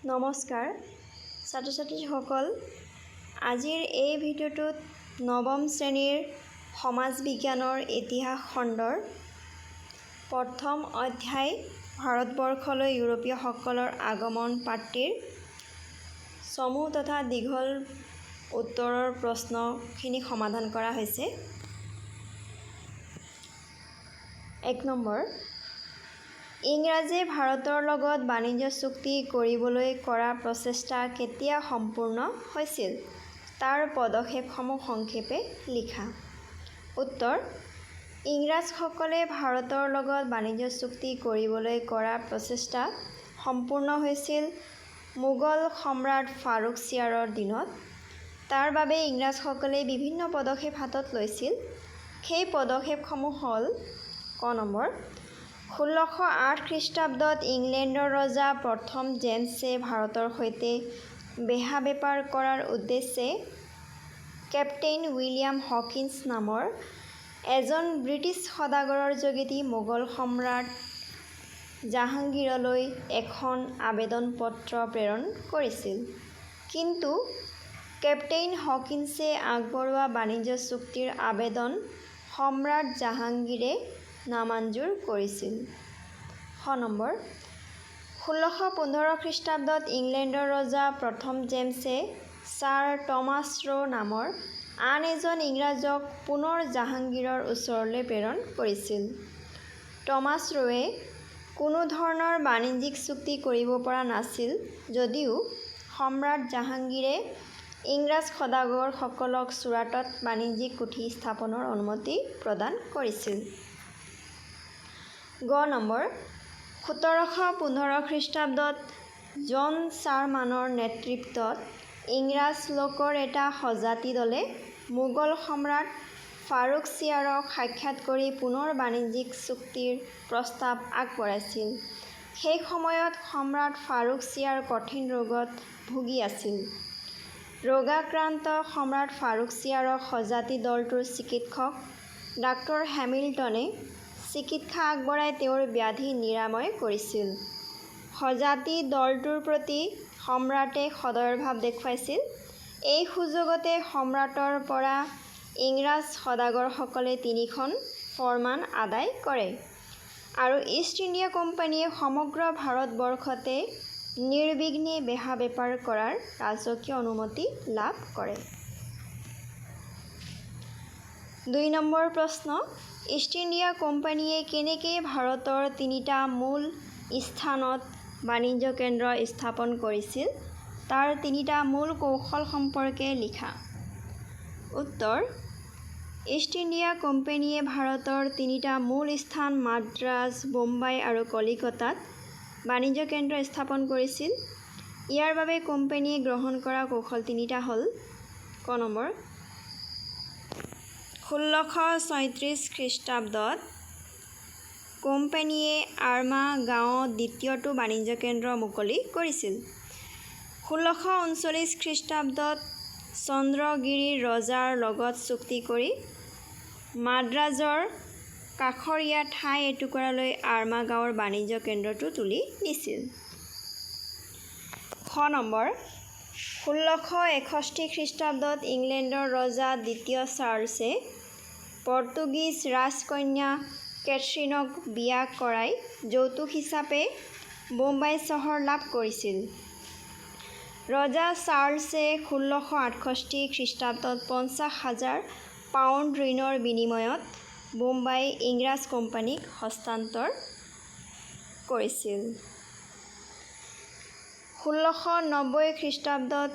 নমস্কাৰ ছাত্ৰ ছাত্ৰীসকল আজিৰ এই ভিডিঅ'টোত নৱম শ্ৰেণীৰ সমাজ বিজ্ঞানৰ ইতিহাস খণ্ডৰ প্ৰথম অধ্যায় ভাৰতবৰ্ষলৈ ইউৰোপীয় সকলৰ আগমন পাঠটিৰ চমু তথা দীঘল উত্তৰৰ প্ৰশ্নখিনি সমাধান কৰা হৈছে। 1 নম্বৰ ইংৰাজে ভাৰতৰ লগত বাণিজ্য চুক্তি কৰিবলৈ কৰা প্ৰচেষ্টা কেতিয়া সম্পূৰ্ণ হৈছিল তাৰ পদক্ষেপসমূহ সংক্ষেপে লিখা। উত্তৰ ইংৰাজসকলে ভাৰতৰ লগত বাণিজ্য চুক্তি কৰিবলৈ কৰা প্ৰচেষ্টা সম্পূৰ্ণ হৈছিল মোগল সম্ৰাট ফাৰুক-ছিয়াৰৰ দিনত। তাৰ বাবে ইংৰাজসকলে বিভিন্ন পদক্ষেপ হাতত লৈছিল। সেই পদক্ষেপসমূহ হ'ল ক নম্বৰ 1608 খ্ৰীষ্টাব্দত ইংলেণ্ডৰ ৰজা প্ৰথম জেমছে ভাৰতৰ সৈতে বেহা বেপাৰ কৰাৰ উদ্দেশ্যে কেপ্টেইন উইলিয়াম হকিন্স নামৰ এজন ব্ৰিটিছ সদাগৰৰ যোগেদি মোগল সম্ৰাট জাহাংগীৰলৈ এখন আবেদন পত্ৰ প্ৰেৰণ কৰিছিল। কিন্তু কেপ্টেইন হকিন্সে আগবঢ়োৱা বাণিজ্য চুক্তিৰ আবেদন সম্ৰাট জাহাংগীৰে নামঞ্জুৰ কৰিছিল। খ নম্বৰ 1615 খ্ৰীষ্টাব্দত ইংলেণ্ডৰ ৰজা প্ৰথম জেমছে ছাৰ টমাছ ৰ নামৰ আন এজন ইংৰাজক পুনৰ জাহাংগীৰৰ ওচৰলৈ প্ৰেৰণ কৰিছিল। টমাছ ৰয়ে কোনো ধৰণৰ বাণিজ্যিক চুক্তি কৰিব পৰা নাছিল যদিও সম্ৰাট জাহাংগীৰে ইংৰাজ সদাগৰসকলক চুৰাটত বাণিজ্যিক কুঠি স্থাপনৰ অনুমতি প্ৰদান কৰিছিল। গ নম্বৰ 1715 খ্ৰীষ্টাব্দত জন চাৰমানৰ নেতৃত্বত ইংৰাজ লোকৰ এটা সজাতি দলে মোগল সম্ৰাট ফাৰুক-ছিয়াৰক সাক্ষাৎ কৰি পুনৰ বাণিজ্যিক চুক্তিৰ প্ৰস্তাৱ আগবঢ়াইছিল। সেই সময়ত সম্ৰাট ফাৰুক-ছিয়াৰ কঠিন ৰোগত ভুগি আছিল। ৰোগাক্ৰান্ত সম্ৰাট ফাৰুক-ছিয়াৰক সজাতি দলটোৰ চিকিৎসক ডাক্তৰ হেমিল্টনে চিকিৎসা আগবঢ়াই তেওঁৰ ব্যাধি নিৰাময় কৰিছিল। সজাতি দলটোৰ প্ৰতি সম্ৰাটে সদয়ৰ ভাৱ দেখুৱাইছিল। এই সুযোগতে সম্ৰাটৰ পৰা ইংৰাজ সদাগৰসকলে 3খন ফৰমান আদায় কৰে আৰু ইষ্ট ইণ্ডিয়া কোম্পানীয়ে সমগ্ৰ ভাৰতবৰ্ষতে নিৰ্বিঘ্নে বেহা বেপাৰ কৰাৰ ৰাজকীয় অনুমতি লাভ কৰে। 2 নম্বৰ প্ৰশ্ন ইষ্ট ইণ্ডিয়া কোম্পানীয়ে কেনেকৈ ভাৰতৰ 3টা মূল স্থানত বাণিজ্য কেন্দ্ৰ স্থাপন কৰিছিল তাৰ 3টা মূল কৌশল সম্পৰ্কে লিখা। উত্তৰ ইষ্ট ইণ্ডিয়া কোম্পানীয়ে ভাৰতৰ 3টা মূল স্থান মাদ্ৰাজ, বোম্বাই আৰু কলিকতাত বাণিজ্য কেন্দ্ৰ স্থাপন কৰিছিল। ইয়াৰ বাবে কোম্পানীয়ে গ্ৰহণ কৰা কৌশল 3টা হ'ল ক নম্বৰ 1636 খ্ৰীষ্টাব্দত কোম্পানীয়ে আৰ্মা গাঁৱত দ্বিতীয়টো বাণিজ্য কেন্দ্ৰ মুকলি কৰিছিল। 1639 খ্ৰীষ্টাব্দত চন্দ্ৰগিৰিৰ ৰজাৰ লগত চুক্তি কৰি মাদ্ৰাজৰ কাষৰীয়া ঠাই এটুকুৰালৈ আৰ্মা গাঁৱৰ বাণিজ্য কেন্দ্ৰটো তুলি নিছিল। খ নম্বৰ 1661 খ্ৰীষ্টাব্দত ইংলেণ্ডৰ ৰজা দ্বিতীয় চাৰ্লছে পৰ্তুগীজ ৰাজকন্যা কেথৰিনক বিয়া কৰাই যৌতুক হিচাপে বোম্বাই চহৰ লাভ কৰিছিল। ৰজা চাৰ্লছে 1668 খ্ৰীষ্টাব্দত 50,000 পাউণ্ড ঋণৰ বিনিময়ত বোম্বাই ইংৰাজ কোম্পানীক হস্তান্তৰ কৰিছিল। 1690 খ্ৰীষ্টাব্দত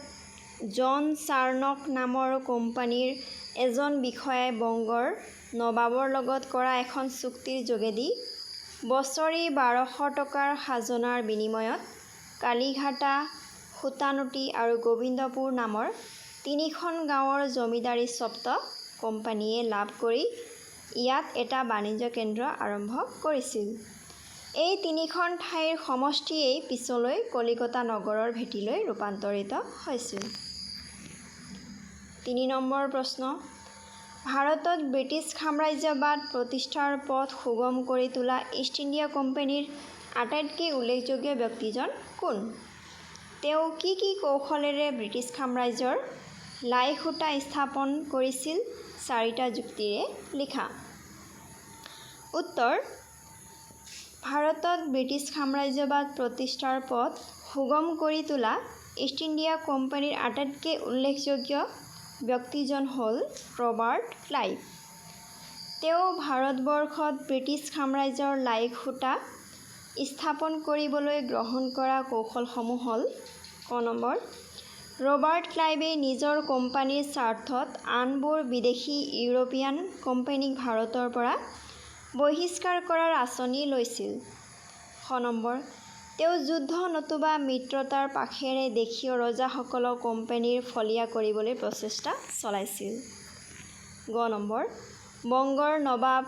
জন চাৰ্নক নামৰ কোম্পানীৰ এজন বিষয়াই বংগৰ নবাবৰ লগত কৰা এখন চুক্তিৰ যোগেদি বছৰি 1200 টকাৰ খাজনাৰ বিনিময়ত কালীঘাটা, সূতানুটি আৰু গোবিন্দপুৰ নামৰ 3খন গাঁৱৰ জমিদাৰী স্বত্ব কোম্পানীয়ে লাভ কৰি ইয়াত এটা বাণিজ্য কেন্দ্ৰ আৰম্ভ কৰিছিল। এই 3খন ঠাইৰ সমষ্টিয়েই পিছলৈ কলিকতা নগৰৰ ভেটিলৈ ৰূপান্তৰিত হৈছিল। 3 নম্বৰ প্ৰশ্ন ভাৰতত ব্ৰিটিছ সাম্ৰাজ্যবাদ প্ৰতিষ্ঠাৰ পথ সুগম কৰি তোলা ইষ্ট ইণ্ডিয়া কোম্পানীৰ আটাইতকৈ উল্লেখযোগ্য ব্যক্তিজন কোন? তেওঁ কি কৌশলেৰে ব্ৰিটিছ সাম্ৰাজ্যৰ লাই সূতা স্থাপন কৰিছিল 4টা যুক্তিৰে লিখা। উত্তৰ ভাৰতত ব্ৰিটিছ সাম্ৰাজ্যবাদ প্ৰতিষ্ঠাৰ পথ সুগম কৰি তোলা ইষ্ট ইণ্ডিয়া কোম্পানীৰ আটাইতকৈ উল্লেখযোগ্য ব্যক্তিজন হ'ল ৰবাৰ্ট ক্লাইভ। তেওঁ ভাৰতবৰ্ষত ব্ৰিটিছ সাম্ৰাজ্যৰ লাই সূতা স্থাপন কৰিবলৈ গ্ৰহণ কৰা কৌশলসমূহ হ'ল ক নম্বৰ ৰবাৰ্ট ক্লাইভে নিজৰ কোম্পানীৰ স্বাৰ্থত আনবোৰ বিদেশী ইউৰোপীয়ান কোম্পানীক ভাৰতৰ পৰা বহিষ্কাৰ কৰাৰ আঁচনি লৈছিল। খ নম্বৰ তেওঁ যুদ্ধ নতুবা মিত্ৰতাৰ পাখেৰে দেশীয় ৰজাসকলক কোম্পানীৰ ফলীয়া কৰিবলৈ প্ৰচেষ্টা চলাইছিল। গ নম্বৰ বংগৰ নবাব,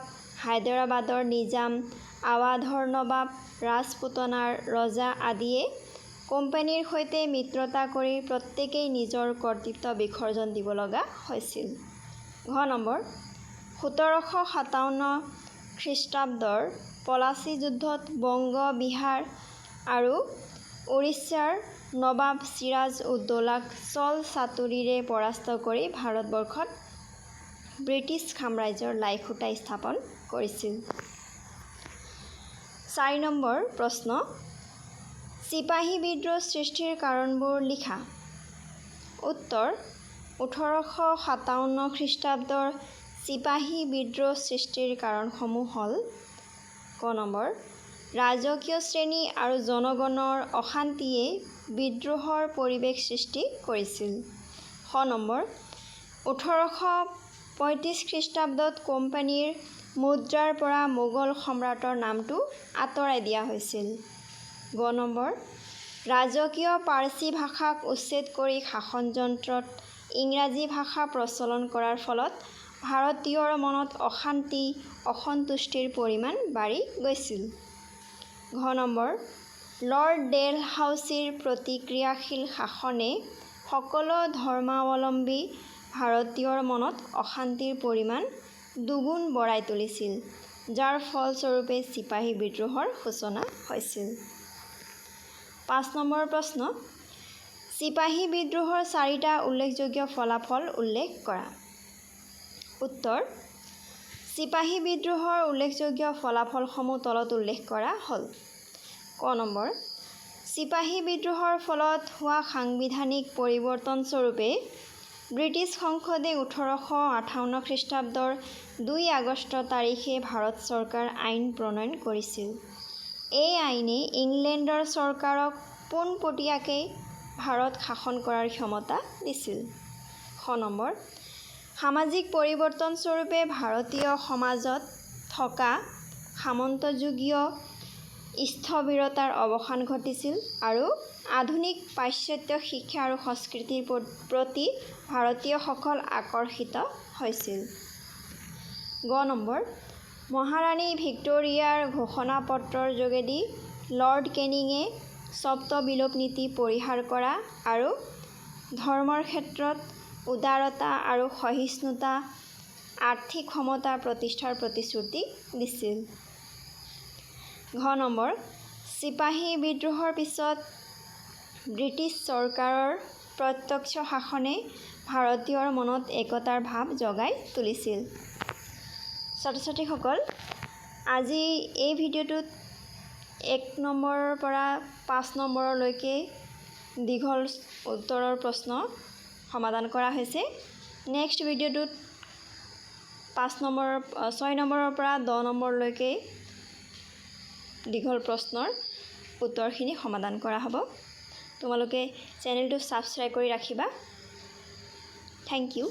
হায়দৰাবাদৰ নিজাম, আৱাধৰ নবাব, ৰাজপুতনাৰ ৰজা আদিয়ে কোম্পানীৰ সৈতে মিত্ৰতা কৰি প্ৰত্যেকেই নিজৰ কৰ্তৃত্ব বিসৰ্জন দিব লগা হৈছিল। ঘ নম্বৰ 1757 খ্ৰীষ্টাব্দৰ পলাচী যুদ্ধত বংগ, বিহাৰ আৰু উৰিষ্যাৰ নবাব চিৰাজ উদ দৌলাক চল চাতুৰীৰে পৰাস্ত কৰি ভাৰতবৰ্ষত ব্ৰিটিছ সাম্ৰাজ্যৰ লাই সূতা স্থাপন কৰিছিল। 4 নম্বৰ প্ৰশ্ন চিপাহী বিদ্ৰোহ সৃষ্টিৰ কাৰণবোৰ লিখা। উত্তৰ 1857 খ্ৰীষ্টাব্দৰ চিপাহী বিদ্ৰোহ সৃষ্টিৰ কাৰণসমূহ হ'ল ক নম্বৰ ৰাজকীয় শ্ৰেণী আৰু জনগণৰ অশান্তিয়ে বিদ্ৰোহৰ পৰিৱেশ সৃষ্টি কৰিছিল। খ নম্বৰ 1835 খ্ৰীষ্টাব্দত কোম্পানীৰ মুদ্ৰাৰ পৰা মোগল সম্ৰাটৰ নামটো আঁতৰাই দিয়া হৈছিল। গ নম্বৰ ৰাজকীয় পাৰ্চী ভাষাক উচ্ছেদ কৰি শাসনযন্ত্ৰত ইংৰাজী ভাষা প্ৰচলন কৰাৰ ফলত ভাৰতীয়ৰ মনত অশান্তি, অসন্তুষ্টিৰ পৰিমাণ বাঢ়ি গৈছিল। ঘ নম্বৰ লৰ্ড ডেলহাউছিৰ প্ৰতিক্ৰিয়াশীল শাসনে সকলো ধৰ্মাৱলম্বী ভাৰতীয়ৰ মনত অশান্তিৰ পৰিমাণ দুগুণ বঢ়াই তুলিছিল, যাৰ ফলস্বৰূপে চিপাহী বিদ্ৰোহৰ সূচনা হৈছিল। 5 নম্বৰ প্ৰশ্ন চিপাহী বিদ্ৰোহৰ 4টা উল্লেখযোগ্য ফলাফল উল্লেখ কৰা। উত্তৰ চিপাহী বিদ্ৰোহৰ উল্লেখযোগ্য ফলাফলসমূহ তলত উল্লেখ কৰা হ'ল। ক নম্বৰ চিপাহী বিদ্ৰোহৰ ফলত হোৱা সাংবিধানিক পৰিৱৰ্তন স্বৰূপে ব্ৰিটিছ সংসদে 1858 খ্ৰীষ্টাব্দৰ 2 আগষ্ট তাৰিখে ভাৰত চৰকাৰ আইন প্ৰণয়ন কৰিছিল। এই আইনে ইংলেণ্ডৰ চৰকাৰক পোনপটীয়াকৈ ভাৰত শাসন কৰাৰ ক্ষমতা দিছিল। খ নম্বৰ সামাজিক পৰিৱৰ্তন স্বৰূপে ভাৰতীয় সমাজত থকা সামন্তযুগীয় স্থবিৰতাৰ অৱসান ঘটিছিল আৰু আধুনিক পাশ্চাত্য শিক্ষা আৰু সংস্কৃতিৰ প্ৰতি ভাৰতীয়সকল আকৰ্ষিত হৈছিল। গ নম্বৰ মহাৰাণী ভিক্টোৰিয়াৰ ঘোষণাপত্ৰৰ যোগেদি লৰ্ড কেনিঙে সপ্ত বিলোপ নীতি পৰিহাৰ কৰা আৰু ধৰ্মৰ ক্ষেত্ৰত উদাৰতা আৰু সহিষ্ণুতা, আৰ্থিক সমতা প্ৰতিষ্ঠাৰ প্ৰতিশ্ৰুতি দিছিল। ঘ নম্বৰ চিপাহী বিদ্ৰোহৰ পিছত ব্ৰিটিছ চৰকাৰৰ প্ৰত্যক্ষ শাসনে ভাৰতীয়ৰ মনত একতাৰ ভাৱ জগাই তুলিছিল। ছাত্ৰ-ছাত্ৰীসকল আজি এই ভিডিঅ'টোত 1 নম্বৰৰ পৰা 5 নম্বৰলৈকে দীঘল উত্তৰৰ প্ৰশ্ন সমাধান কৰা হৈছে। নেক্সট ভিডিঅ'টোত 6 নম্বৰৰ পৰা 10 নম্বৰলৈকে দীঘল প্ৰশ্নৰ উত্তৰখিনি সমাধান কৰা হ'ব। তোমালোকে চেনেলটো ছাবস্ক্ৰাইব কৰি ৰাখিবা। Thank U.